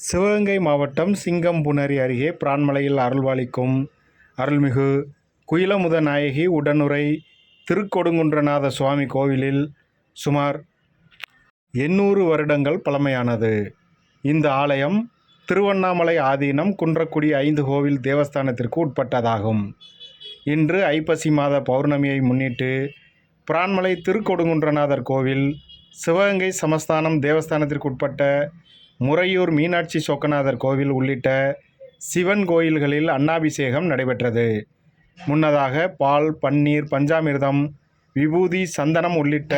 சிவகங்கை மாவட்டம் சிங்கம்புணரி அருகே பிரான்மலையில் அருள்பாலிக்கும் அருள்மிகு குயிலமுத நாயகி உடனுறை திருக்கொடுங்குன்றநாத சுவாமி கோவிலில் சுமார் 800 வருடங்கள் பழமையானது. இந்த ஆலயம் திருவண்ணாமலை ஆதீனம் குன்றக்குடி 5 கோவில் தேவஸ்தானத்திற்கு உட்பட்டதாகும். இன்று ஐப்பசி மாத பௌர்ணமியை முன்னிட்டு பிரான்மலை திருக்கொடுங்குன்றநாதர் கோவில், சிவகங்கை சமஸ்தானம் தேவஸ்தானத்திற்கு உட்பட்ட முறையூர் மீனாட்சி சொக்கநாதர் கோவில் உள்ளிட்ட சிவன் கோயில்களில் அன்னாபிஷேகம் நடைபெற்றது. முன்னதாக பால், பன்னீர், பஞ்சாமிர்தம், விபூதி, சந்தனம் உள்ளிட்ட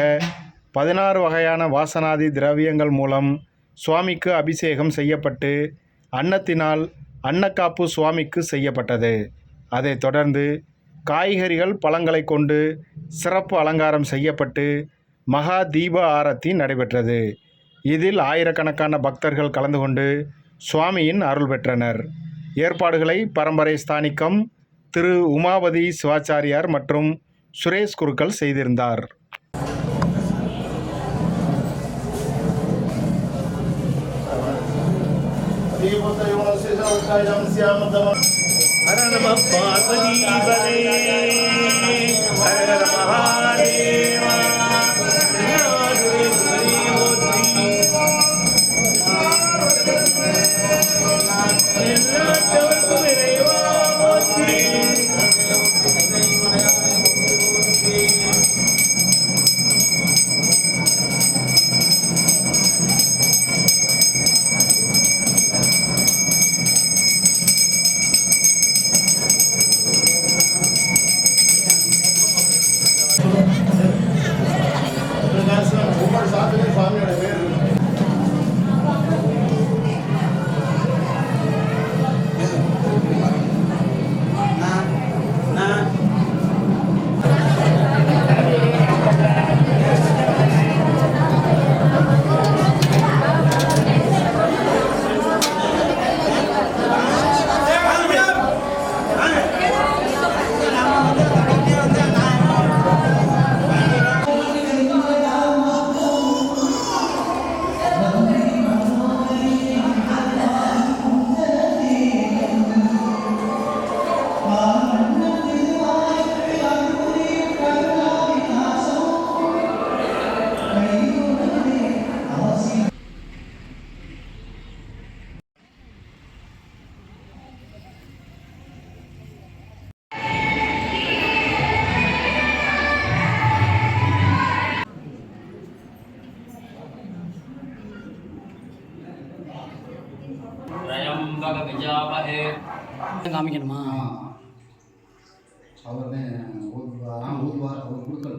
16 வகையான வாசனாதி திரவியங்கள் மூலம் சுவாமிக்கு அபிஷேகம் செய்யப்பட்டு அன்னத்தினால் அன்னக்காப்பு சுவாமிக்கு செய்யப்பட்டது. அதைத் தொடர்ந்து காய்கறிகள், பழங்களை கொண்டு சிறப்பு அலங்காரம் செய்யப்பட்டு மகா தீப ஆரத்தி நடைபெற்றது. இதில் ஆயிரக்கணக்கான பக்தர்கள் கலந்து கொண்டு சுவாமியின் அருள் பெற்றனர். ஏற்பாடுகளை பரம்பரை ஸ்தானிக்கம் திரு உமாபதி சிவாச்சாரியார் மற்றும் சுரேஷ் குருக்கள் செய்திருந்தார். ஹர நம பார்வதீபதே ஹர ஹர மகாதேவா. எல்லாத்தவர்க்கும் இறைவா போற்றி. காமிக்கணுமா? அவர் ஊதுவார் அவர் குழுக்கள்